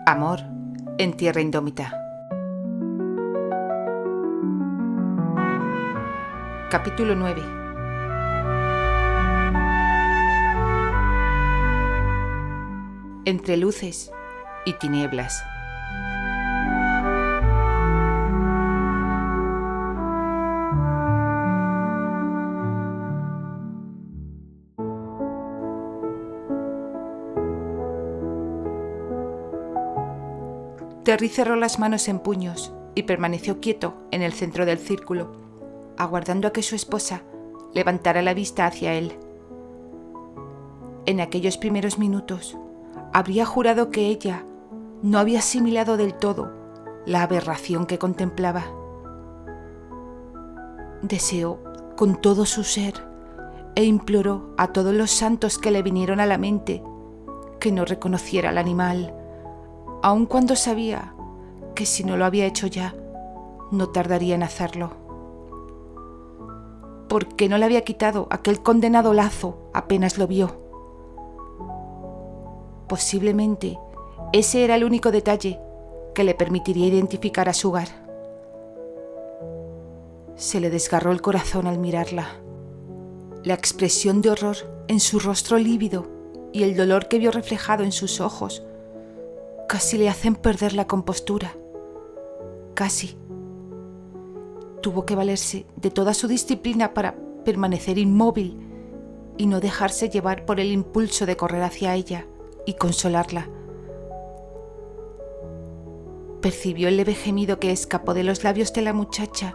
Amor en tierra indómita. Capítulo 9. Entre luces y tinieblas. Terry cerró las manos en puños y permaneció quieto en el centro del círculo, aguardando a que su esposa levantara la vista hacia él. En aquellos primeros minutos, habría jurado que ella no había asimilado del todo la aberración que contemplaba. Deseó con todo su ser e imploró a todos los santos que le vinieron a la mente que no reconociera al animal, aun cuando sabía que si no lo había hecho ya, no tardaría en hacerlo. ¿Por qué no le había quitado aquel condenado lazo apenas lo vio? Posiblemente ese era el único detalle que le permitiría identificar a Sugar. Se le desgarró el corazón al mirarla. La expresión de horror en su rostro lívido y el dolor que vio reflejado en sus ojos casi le hacen perder la compostura. Casi. Tuvo que valerse de toda su disciplina para permanecer inmóvil y no dejarse llevar por el impulso de correr hacia ella y consolarla. Percibió el leve gemido que escapó de los labios de la muchacha,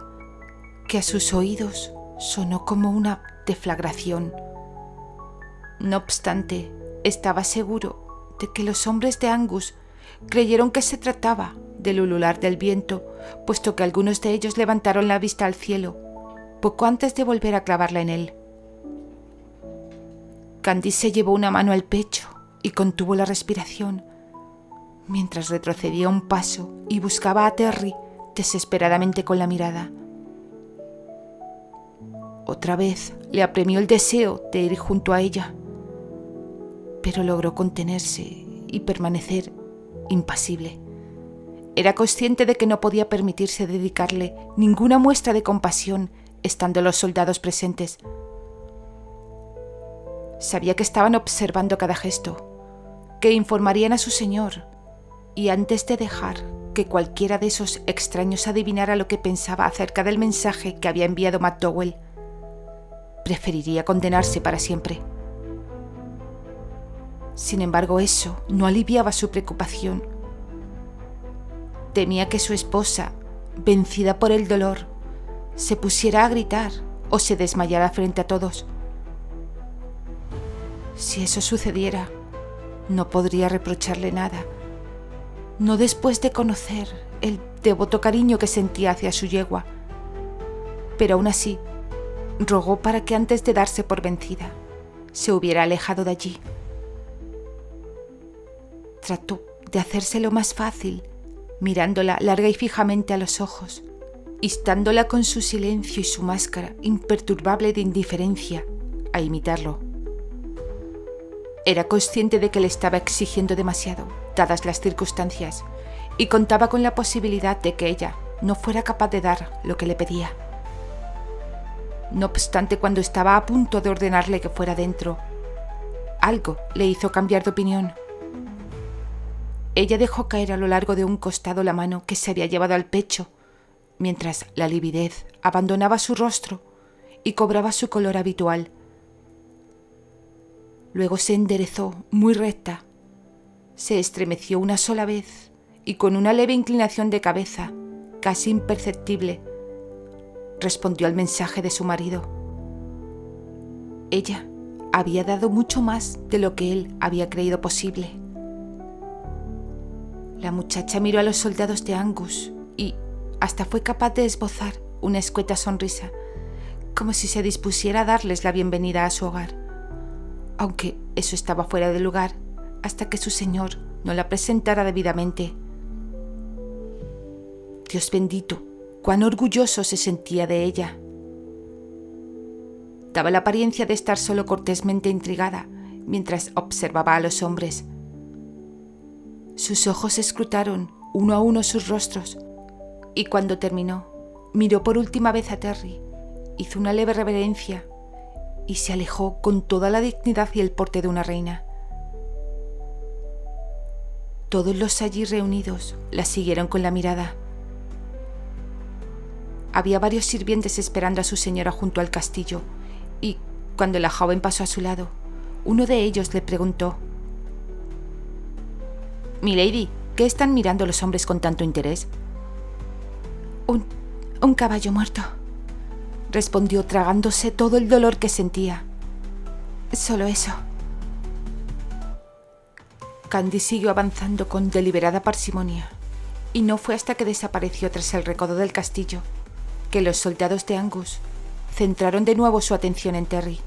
que a sus oídos sonó como una deflagración. No obstante, estaba seguro de que los hombres de Angus creyeron que se trataba del ulular del viento, puesto que algunos de ellos levantaron la vista al cielo, poco antes de volver a clavarla en él. Candice se llevó una mano al pecho y contuvo la respiración, mientras retrocedía un paso y buscaba a Terry desesperadamente con la mirada. Otra vez le apremió el deseo de ir junto a ella, pero logró contenerse y permanecer impasible. Era consciente de que no podía permitirse dedicarle ninguna muestra de compasión estando los soldados presentes. Sabía que estaban observando cada gesto, que informarían a su señor, y antes de dejar que cualquiera de esos extraños adivinara lo que pensaba acerca del mensaje que había enviado McDowell, preferiría condenarse para siempre. Sin embargo, eso no aliviaba su preocupación. Temía que su esposa, vencida por el dolor, se pusiera a gritar o se desmayara frente a todos. Si eso sucediera, no podría reprocharle nada, no después de conocer el devoto cariño que sentía hacia su yegua, pero aún así rogó para que antes de darse por vencida, se hubiera alejado de allí. Trató de hacérselo más fácil, mirándola larga y fijamente a los ojos, instándola con su silencio y su máscara imperturbable de indiferencia a imitarlo. Era consciente de que le estaba exigiendo demasiado, dadas las circunstancias, y contaba con la posibilidad de que ella no fuera capaz de dar lo que le pedía. No obstante, cuando estaba a punto de ordenarle que fuera dentro, algo le hizo cambiar de opinión. Ella dejó caer a lo largo de un costado la mano que se había llevado al pecho, mientras la lividez abandonaba su rostro y cobraba su color habitual. Luego se enderezó muy recta, se estremeció una sola vez y con una leve inclinación de cabeza, casi imperceptible, respondió al mensaje de su marido. Ella había dado mucho más de lo que él había creído posible. La muchacha miró a los soldados de Angus y hasta fue capaz de esbozar una escueta sonrisa, como si se dispusiera a darles la bienvenida a su hogar, aunque eso estaba fuera de lugar hasta que su señor no la presentara debidamente. Dios bendito, cuán orgulloso se sentía de ella. Daba la apariencia de estar solo cortésmente intrigada mientras observaba a los hombres. Sus ojos escrutaron uno a uno sus rostros y cuando terminó, miró por última vez a Terry, hizo una leve reverencia y se alejó con toda la dignidad y el porte de una reina. Todos los allí reunidos la siguieron con la mirada. Había varios sirvientes esperando a su señora junto al castillo y, cuando la joven pasó a su lado, uno de ellos le preguntó: «Milady, ¿qué están mirando los hombres con tanto interés?» Un caballo muerto», respondió tragándose todo el dolor que sentía. «Solo eso». Candy siguió avanzando con deliberada parsimonia, y no fue hasta que desapareció tras el recodo del castillo que los soldados de Angus centraron de nuevo su atención en Terry.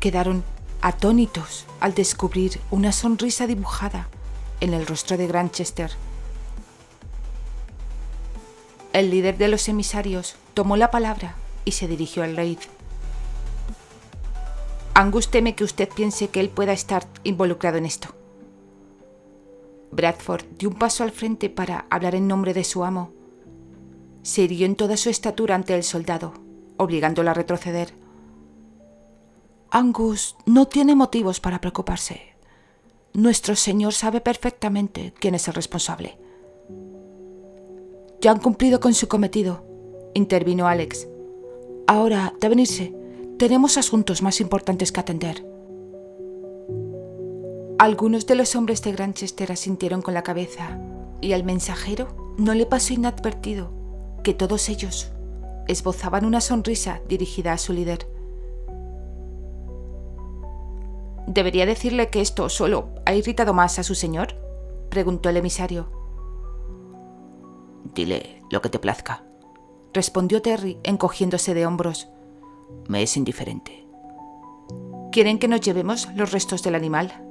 Quedaron atónitos al descubrir una sonrisa dibujada en el rostro de Grantchester. El líder de los emisarios tomó la palabra y se dirigió al rey. «Angus teme que usted piense que él pueda estar involucrado en esto». Bradford dio un paso al frente para hablar en nombre de su amo. Se irguió en toda su estatura ante el soldado, obligándolo a retroceder. «Angus no tiene motivos para preocuparse. Nuestro señor sabe perfectamente quién es el responsable». «Ya han cumplido con su cometido», intervino Alex. «Ahora deben irse. Tenemos asuntos más importantes que atender». Algunos de los hombres de Grantchester asintieron con la cabeza, y al mensajero no le pasó inadvertido que todos ellos esbozaban una sonrisa dirigida a su líder. «¿Debería decirle que esto solo ha irritado más a su señor?», preguntó el emisario. «Dile lo que te plazca», respondió Terry encogiéndose de hombros. «Me es indiferente». «¿Quieren que nos llevemos los restos del animal?».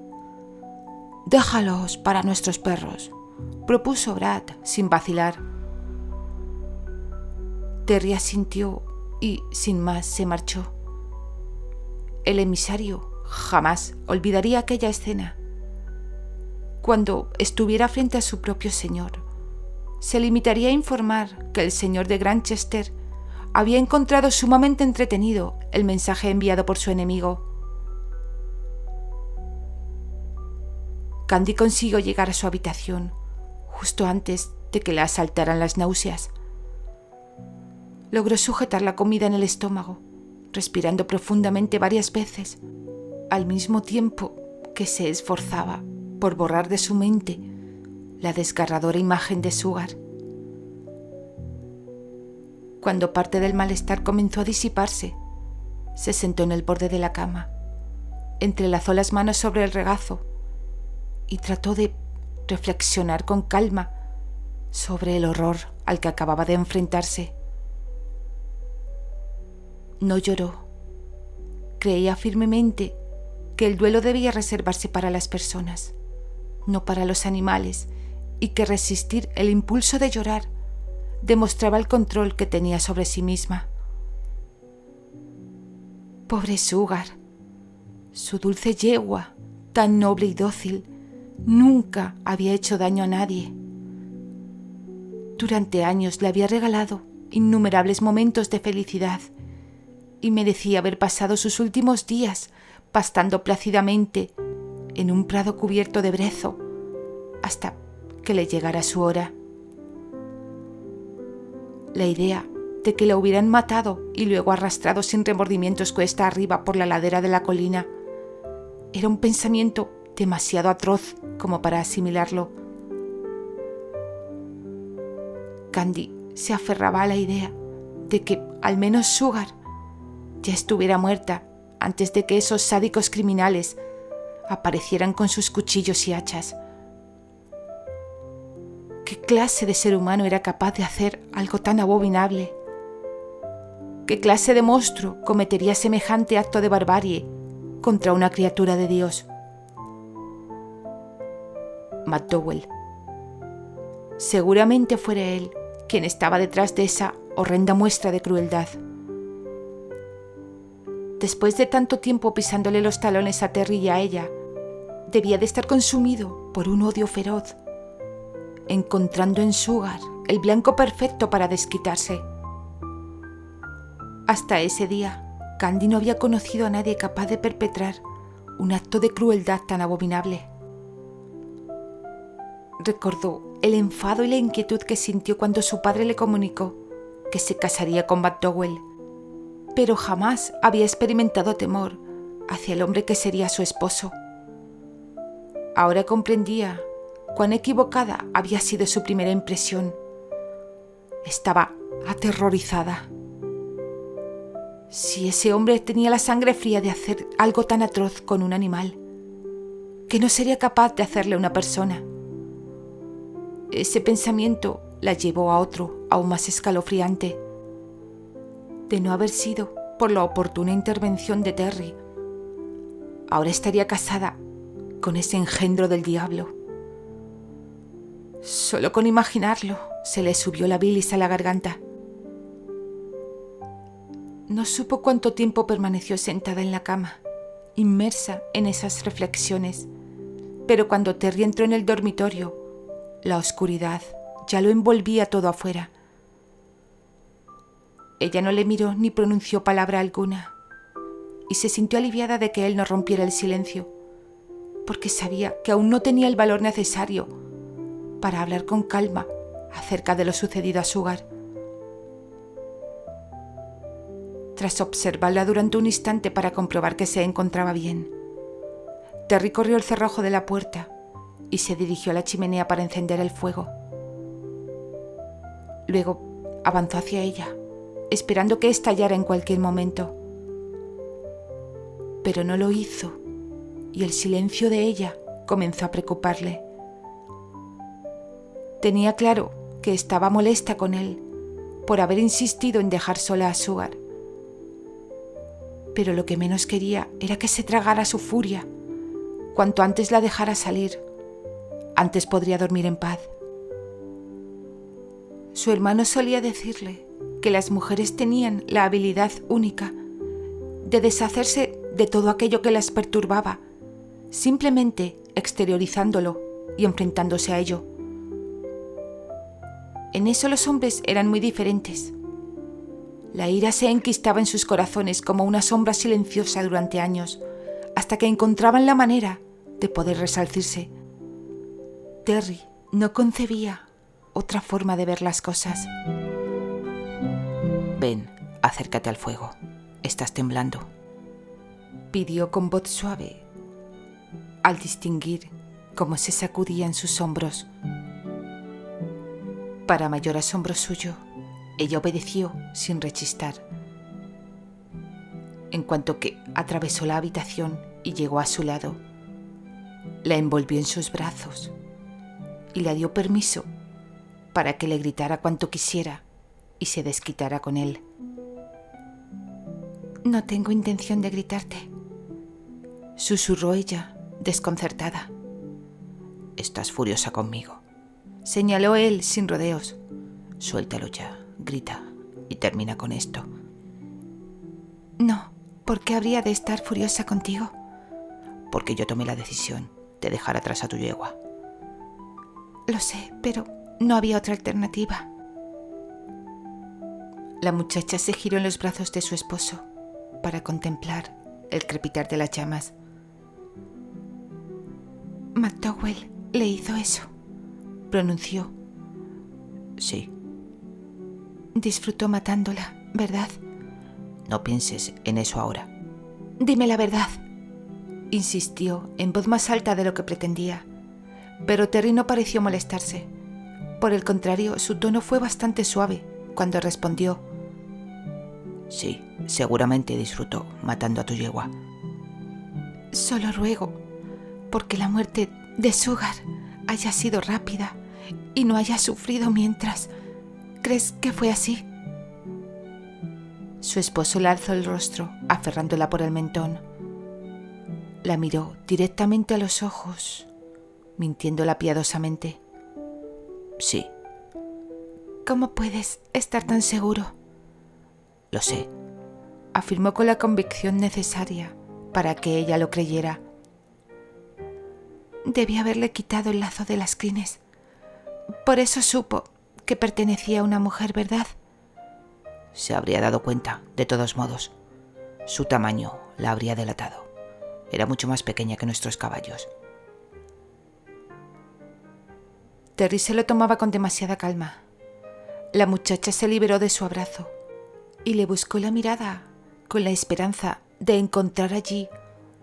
«Déjalos para nuestros perros», propuso Brad sin vacilar. Terry asintió y, sin más, se marchó. El emisario jamás olvidaría aquella escena. Cuando estuviera frente a su propio señor, se limitaría a informar que el señor de Grantchester había encontrado sumamente entretenido el mensaje enviado por su enemigo. Candy consiguió llegar a su habitación justo antes de que la asaltaran las náuseas. Logró sujetar la comida en el estómago, respirando profundamente varias veces, al mismo tiempo que se esforzaba por borrar de su mente la desgarradora imagen de Sugar. Cuando parte del malestar comenzó a disiparse, se sentó en el borde de la cama, entrelazó las manos sobre el regazo y trató de reflexionar con calma sobre el horror al que acababa de enfrentarse. No lloró. Creía firmemente que el duelo debía reservarse para las personas, no para los animales, y que resistir el impulso de llorar demostraba el control que tenía sobre sí misma. Pobre Sugar, su dulce yegua, tan noble y dócil, nunca había hecho daño a nadie. Durante años le había regalado innumerables momentos de felicidad y merecía haber pasado sus últimos días pastando plácidamente en un prado cubierto de brezo hasta que le llegara su hora. La idea de que la hubieran matado y luego arrastrado sin remordimientos cuesta arriba por la ladera de la colina era un pensamiento demasiado atroz como para asimilarlo. Candy se aferraba a la idea de que al menos Sugar ya estuviera muerta antes de que esos sádicos criminales aparecieran con sus cuchillos y hachas. ¿Qué clase de ser humano era capaz de hacer algo tan abominable? ¿Qué clase de monstruo cometería semejante acto de barbarie contra una criatura de Dios? McDowell. Seguramente fuera él quien estaba detrás de esa horrenda muestra de crueldad. Después de tanto tiempo pisándole los talones a Terry y a ella, debía de estar consumido por un odio feroz, encontrando en Sugar el blanco perfecto para desquitarse. Hasta ese día, Candy no había conocido a nadie capaz de perpetrar un acto de crueldad tan abominable. Recordó el enfado y la inquietud que sintió cuando su padre le comunicó que se casaría con McDowell, pero jamás había experimentado temor hacia el hombre que sería su esposo. Ahora comprendía cuán equivocada había sido su primera impresión. Estaba aterrorizada. Si ese hombre tenía la sangre fría de hacer algo tan atroz con un animal, ¿qué no sería capaz de hacerle a una persona? Ese pensamiento la llevó a otro, aún más escalofriante. De no haber sido por la oportuna intervención de Terry, ahora estaría casada con ese engendro del diablo. Solo con imaginarlo se le subió la bilis a la garganta. No supo cuánto tiempo permaneció sentada en la cama, inmersa en esas reflexiones, pero cuando Terry entró en el dormitorio, la oscuridad ya lo envolvía todo afuera. Ella no le miró ni pronunció palabra alguna, y se sintió aliviada de que él no rompiera el silencio, porque sabía que aún no tenía el valor necesario para hablar con calma acerca de lo sucedido a Sugar. Tras observarla durante un instante para comprobar que se encontraba bien, Terry corrió el cerrojo de la puerta y se dirigió a la chimenea para encender el fuego. Luego avanzó hacia ella, esperando que estallara en cualquier momento. Pero no lo hizo, y el silencio de ella comenzó a preocuparle. Tenía claro que estaba molesta con él por haber insistido en dejar sola a Sugar. Pero lo que menos quería era que se tragara su furia. Cuanto antes la dejara salir, antes podría dormir en paz. Su hermano solía decirle que las mujeres tenían la habilidad única de deshacerse de todo aquello que las perturbaba, simplemente exteriorizándolo y enfrentándose a ello. En eso los hombres eran muy diferentes. La ira se enquistaba en sus corazones como una sombra silenciosa durante años, hasta que encontraban la manera de poder resarcirse. Terry no concebía otra forma de ver las cosas. Ven, acércate al fuego. Estás temblando, pidió con voz suave, al distinguir cómo se sacudían sus hombros. Para mayor asombro suyo, ella obedeció sin rechistar. En cuanto que atravesó la habitación y llegó a su lado, la envolvió en sus brazos y le dio permiso para que le gritara cuanto quisiera y se desquitara con él. «No tengo intención de gritarte», susurró ella, desconcertada. «Estás furiosa conmigo», señaló él sin rodeos. «Suéltalo ya, grita y termina con esto». «No, ¿por qué habría de estar furiosa contigo?» «Porque yo tomé la decisión de dejar atrás a tu yegua». «Lo sé, pero no había otra alternativa». La muchacha se giró en los brazos de su esposo para contemplar el crepitar de las llamas. «McDowell le hizo eso», pronunció. «Sí». «Disfrutó matándola, ¿verdad?» «No pienses en eso ahora». «Dime la verdad», insistió en voz más alta de lo que pretendía, pero Terry no pareció molestarse. Por el contrario, su tono fue bastante suave cuando respondió. «Sí, seguramente disfrutó matando a tu yegua». «Solo ruego porque la muerte de Sugar haya sido rápida y no haya sufrido mientras. ¿Crees que fue así?» Su esposo le alzó el rostro, aferrándola por el mentón. La miró directamente a los ojos, mintiéndola piadosamente. «Sí». «¿Cómo puedes estar tan seguro?» «Lo sé», afirmó con la convicción necesaria para que ella lo creyera. Debí haberle quitado el lazo de las crines. Por eso supo que pertenecía a una mujer, ¿verdad? Se habría dado cuenta, de todos modos. Su tamaño la habría delatado. Era mucho más pequeña que nuestros caballos. Terry se lo tomaba con demasiada calma. La muchacha se liberó de su abrazo y le buscó la mirada con la esperanza de encontrar allí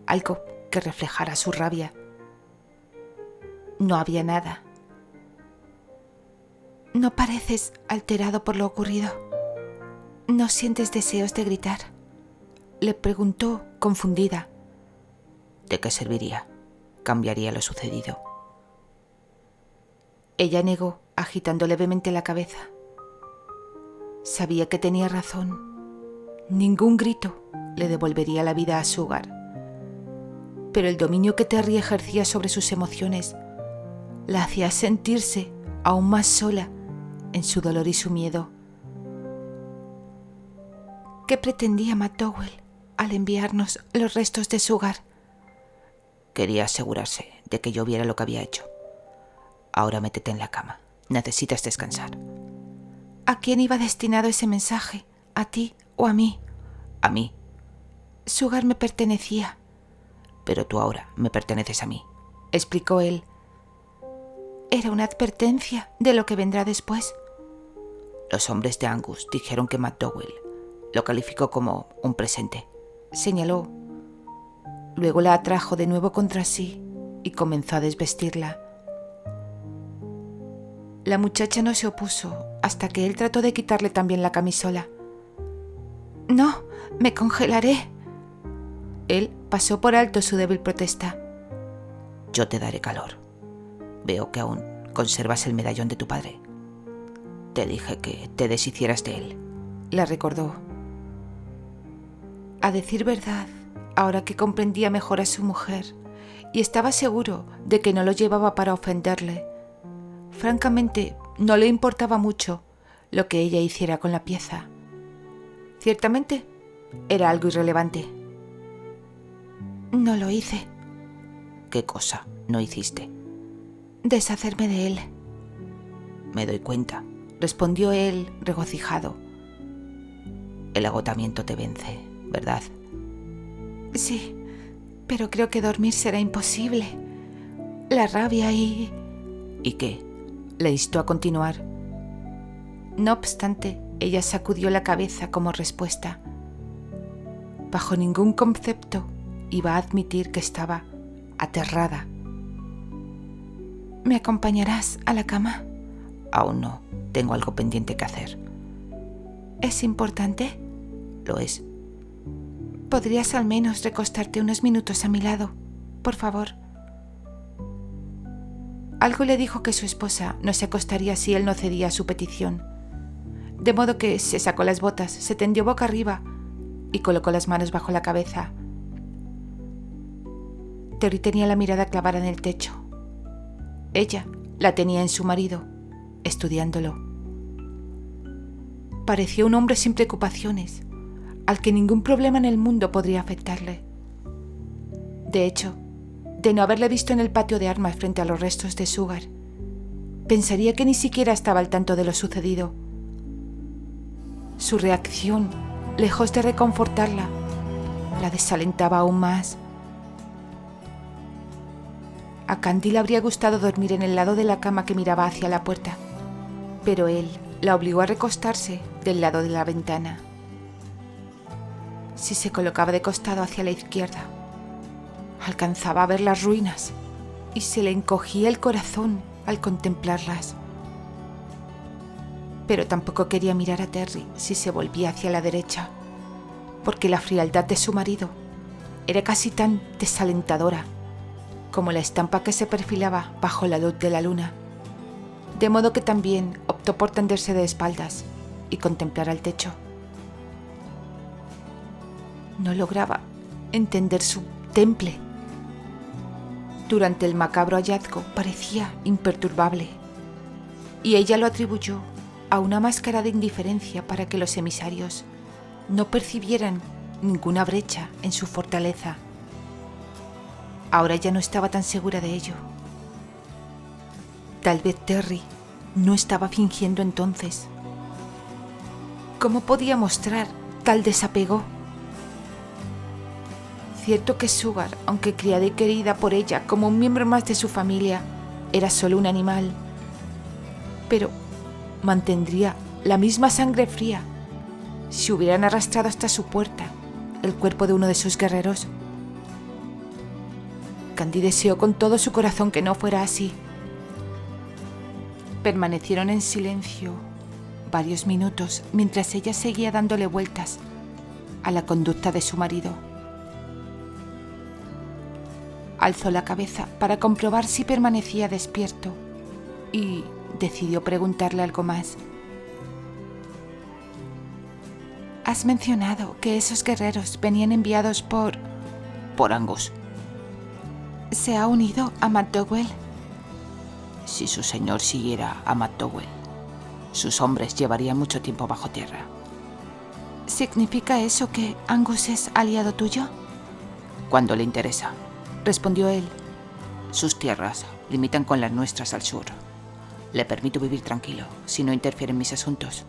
algo que reflejara su rabia. No había nada. No pareces alterado por lo ocurrido. ¿No sientes deseos de gritar?, le preguntó, confundida. ¿De qué serviría? Cambiaría lo sucedido. Ella negó, agitando levemente la cabeza. Sabía que tenía razón. Ningún grito le devolvería la vida a Sugar. Pero el dominio que Terry ejercía sobre sus emociones la hacía sentirse aún más sola en su dolor y su miedo. ¿Qué pretendía McDowell al enviarnos los restos de Sugar? Quería asegurarse de que yo viera lo que había hecho. Ahora métete en la cama. Necesitas descansar. ¿A quién iba destinado ese mensaje? ¿A ti o a mí? A mí. Sugar me pertenecía. Pero tú ahora me perteneces a mí, explicó él. Era una advertencia de lo que vendrá después. Los hombres de Angus dijeron que McDowell lo calificó como un presente, señaló. Luego la atrajo de nuevo contra sí y comenzó a desvestirla. La muchacha no se opuso hasta que él trató de quitarle también la camisola. «No, me congelaré». Él pasó por alto su débil protesta. «Yo te daré calor. Veo que aún conservas el medallón de tu padre. Te dije que te deshicieras de él», la recordó. A decir verdad, ahora que comprendía mejor a su mujer y estaba seguro de que no lo llevaba para ofenderle, francamente no le importaba mucho lo que ella hiciera con la pieza. Ciertamente era algo irrelevante. «No lo hice». «¿Qué cosa no hiciste?» «Deshacerme de él». «Me doy cuenta», respondió él regocijado. «El agotamiento te vence, ¿verdad?» «Sí, pero creo que dormir será imposible. La rabia y...» «¿Y qué?», le instó a continuar. No obstante, ella sacudió la cabeza como respuesta. Bajo ningún concepto iba a admitir que estaba aterrada. «¿Me acompañarás a la cama?» «Aún no. Tengo algo pendiente que hacer». «¿Es importante?» «Lo es». «¿Podrías al menos recostarte unos minutos a mi lado, por favor?» Algo le dijo que su esposa no se acostaría si él no cedía a su petición. De modo que se sacó las botas, se tendió boca arriba y colocó las manos bajo la cabeza. Terry tenía la mirada clavada en el techo. Ella la tenía en su marido, estudiándolo. Parecía un hombre sin preocupaciones, al que ningún problema en el mundo podría afectarle. De hecho, de no haberle visto en el patio de armas frente a los restos de Sugar, pensaría que ni siquiera estaba al tanto de lo sucedido. Su reacción, lejos de reconfortarla, la desalentaba aún más. A Candy le habría gustado dormir en el lado de la cama que miraba hacia la puerta, pero él la obligó a recostarse del lado de la ventana. Si se colocaba de costado hacia la izquierda, alcanzaba a ver las ruinas y se le encogía el corazón al contemplarlas. Pero tampoco quería mirar a Terry si se volvía hacia la derecha, porque la frialdad de su marido era casi tan desalentadora como la estampa que se perfilaba bajo la luz de la luna, de modo que también optó por tenderse de espaldas y contemplar al techo. No lograba entender su temple. Durante el macabro hallazgo parecía imperturbable, y ella lo atribuyó a una máscara de indiferencia para que los emisarios no percibieran ninguna brecha en su fortaleza. Ahora ya no estaba tan segura de ello. Tal vez Terry no estaba fingiendo entonces. ¿Cómo podía mostrar tal desapego? Cierto que Sugar, aunque criada y querida por ella como un miembro más de su familia, era solo un animal. Pero mantendría la misma sangre fría si hubieran arrastrado hasta su puerta el cuerpo de uno de sus guerreros. Candy deseó con todo su corazón que no fuera así. Permanecieron en silencio varios minutos mientras ella seguía dándole vueltas a la conducta de su marido. Alzó la cabeza para comprobar si permanecía despierto y decidió preguntarle algo más. Has mencionado que esos guerreros venían enviados por Angus. ¿Se ha unido a McDowell? Si su señor siguiera a McDowell, sus hombres llevarían mucho tiempo bajo tierra. ¿Significa eso que Angus es aliado tuyo? Cuando le interesa, respondió él. Sus tierras limitan con las nuestras al sur. Le permito vivir tranquilo si no interfiere en mis asuntos.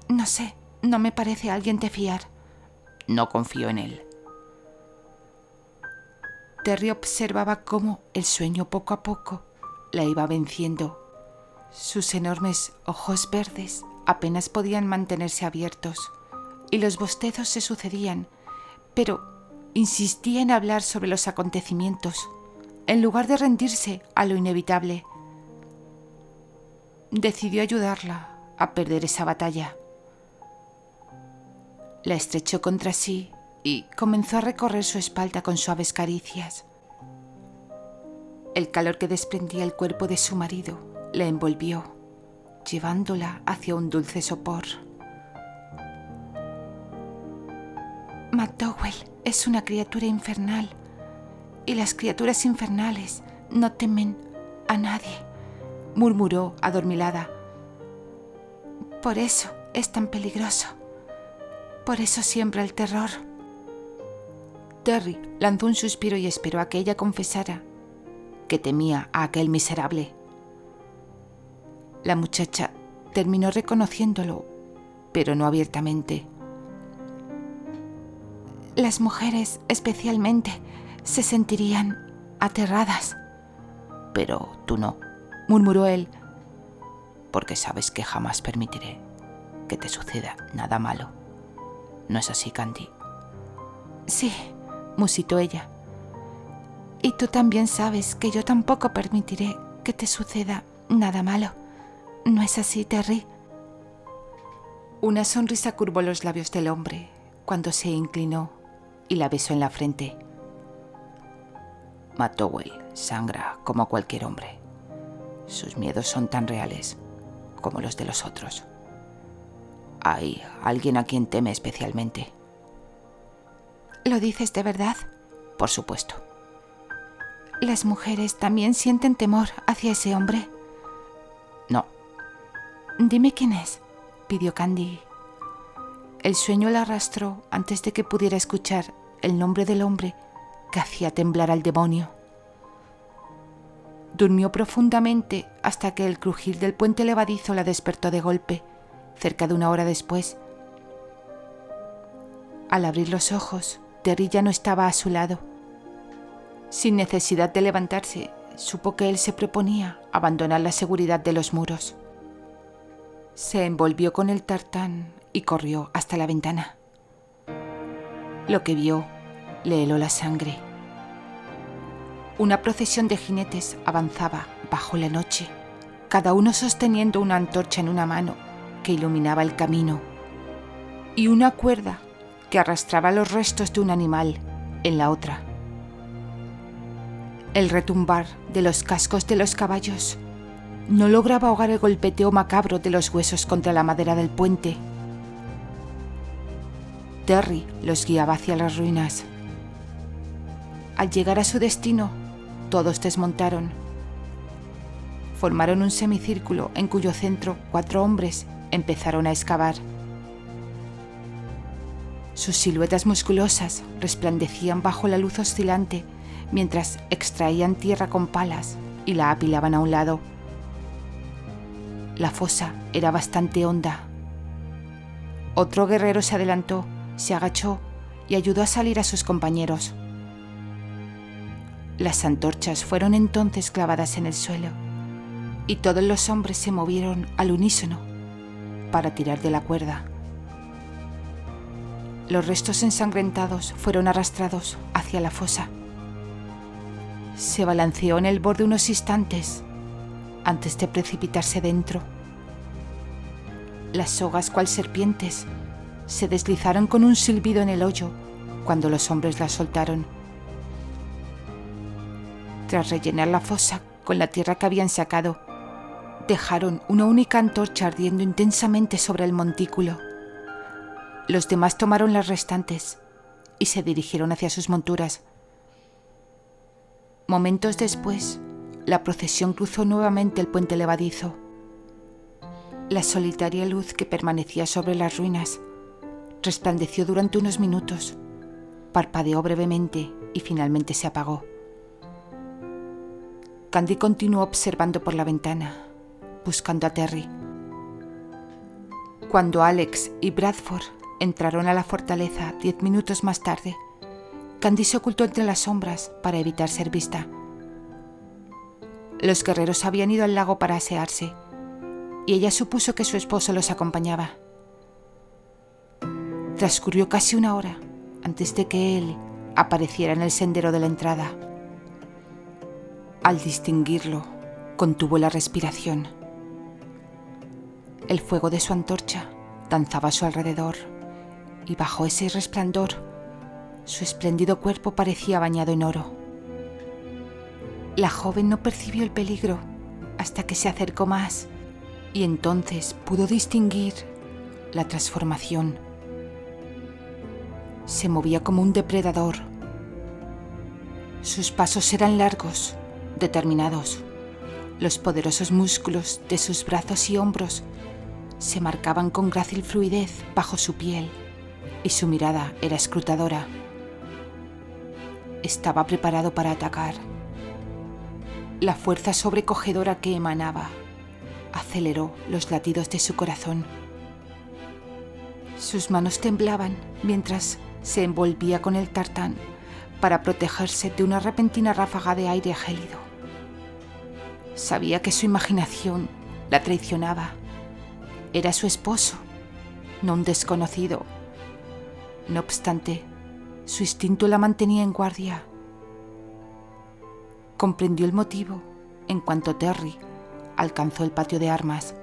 No sé, no me parece alguien de fiar. No confío en él. Terry observaba cómo el sueño poco a poco la iba venciendo. Sus enormes ojos verdes apenas podían mantenerse abiertos y los bostezos se sucedían, pero insistía en hablar sobre los acontecimientos, en lugar de rendirse a lo inevitable. Decidió ayudarla a perder esa batalla. La estrechó contra sí y comenzó a recorrer su espalda con suaves caricias. El calor que desprendía el cuerpo de su marido la envolvió, llevándola hacia un dulce sopor. McDowell es una criatura infernal, y las criaturas infernales no temen a nadie, murmuró adormilada. Por eso es tan peligroso. Por eso siembra el terror. Terry lanzó un suspiro y esperó a que ella confesara que temía a aquel miserable. La muchacha terminó reconociéndolo, pero no abiertamente. Las mujeres, especialmente, se sentirían aterradas. Pero tú no, murmuró él. Porque sabes que jamás permitiré que te suceda nada malo. ¿No es así, Candy? Sí, musitó ella. Y tú también sabes que yo tampoco permitiré que te suceda nada malo. ¿No es así, Terry? Una sonrisa curvó los labios del hombre cuando se inclinó y la besó en la frente. McDowell sangra como cualquier hombre. Sus miedos son tan reales como los de los otros. ¿Hay alguien a quien teme especialmente? ¿Lo dices de verdad? Por supuesto. ¿Las mujeres también sienten temor hacia ese hombre? No. Dime quién es, pidió Candy. El sueño la arrastró antes de que pudiera escuchar el nombre del hombre que hacía temblar al demonio. Durmió profundamente hasta que el crujir del puente levadizo la despertó de golpe, cerca de una hora después. Al abrir los ojos, Terry ya no estaba a su lado. Sin necesidad de levantarse, supo que él se proponía abandonar la seguridad de los muros. Se envolvió con el tartán y corrió hasta la ventana. Lo que vio le heló la sangre. Una procesión de jinetes avanzaba bajo la noche, cada uno sosteniendo una antorcha en una mano que iluminaba el camino y una cuerda que arrastraba los restos de un animal en la otra. El retumbar de los cascos de los caballos no lograba ahogar el golpeteo macabro de los huesos contra la madera del puente. Terry los guiaba hacia las ruinas. Al llegar a su destino, todos desmontaron. Formaron un semicírculo en cuyo centro 4 hombres empezaron a excavar. Sus siluetas musculosas resplandecían bajo la luz oscilante mientras extraían tierra con palas y la apilaban a un lado. La fosa era bastante honda. Otro guerrero se adelantó, se agachó y ayudó a salir a sus compañeros. Las antorchas fueron entonces clavadas en el suelo y todos los hombres se movieron al unísono para tirar de la cuerda. Los restos ensangrentados fueron arrastrados hacia la fosa. Se balanceó en el borde unos instantes antes de precipitarse dentro. Las sogas, cual serpientes, se deslizaron con un silbido en el hoyo cuando los hombres las soltaron. Tras rellenar la fosa con la tierra que habían sacado, dejaron una única antorcha ardiendo intensamente sobre el montículo. Los demás tomaron las restantes y se dirigieron hacia sus monturas. Momentos después, la procesión cruzó nuevamente el puente levadizo. La solitaria luz que permanecía sobre las ruinas resplandeció durante unos minutos, parpadeó brevemente y finalmente se apagó. Candy continuó observando por la ventana, buscando a Terry. Cuando Alex y Bradford entraron a la fortaleza 10 minutos más tarde, Candy se ocultó entre las sombras para evitar ser vista. Los guerreros habían ido al lago para asearse, y ella supuso que su esposo los acompañaba. Transcurrió casi una hora antes de que él apareciera en el sendero de la entrada. Al distinguirlo, contuvo la respiración. El fuego de su antorcha danzaba a su alrededor, y bajo ese resplandor, su espléndido cuerpo parecía bañado en oro. La joven no percibió el peligro hasta que se acercó más, y entonces pudo distinguir la transformación. Se movía como un depredador. Sus pasos eran largos, determinados. Los poderosos músculos de sus brazos y hombros se marcaban con grácil fluidez bajo su piel, y su mirada era escrutadora. Estaba preparado para atacar. La fuerza sobrecogedora que emanaba aceleró los latidos de su corazón. Sus manos temblaban mientras se envolvía con el tartán para protegerse de una repentina ráfaga de aire gélido. Sabía que su imaginación la traicionaba. Era su esposo, no un desconocido. No obstante, su instinto la mantenía en guardia. Comprendió el motivo en cuanto Terry alcanzó el patio de armas.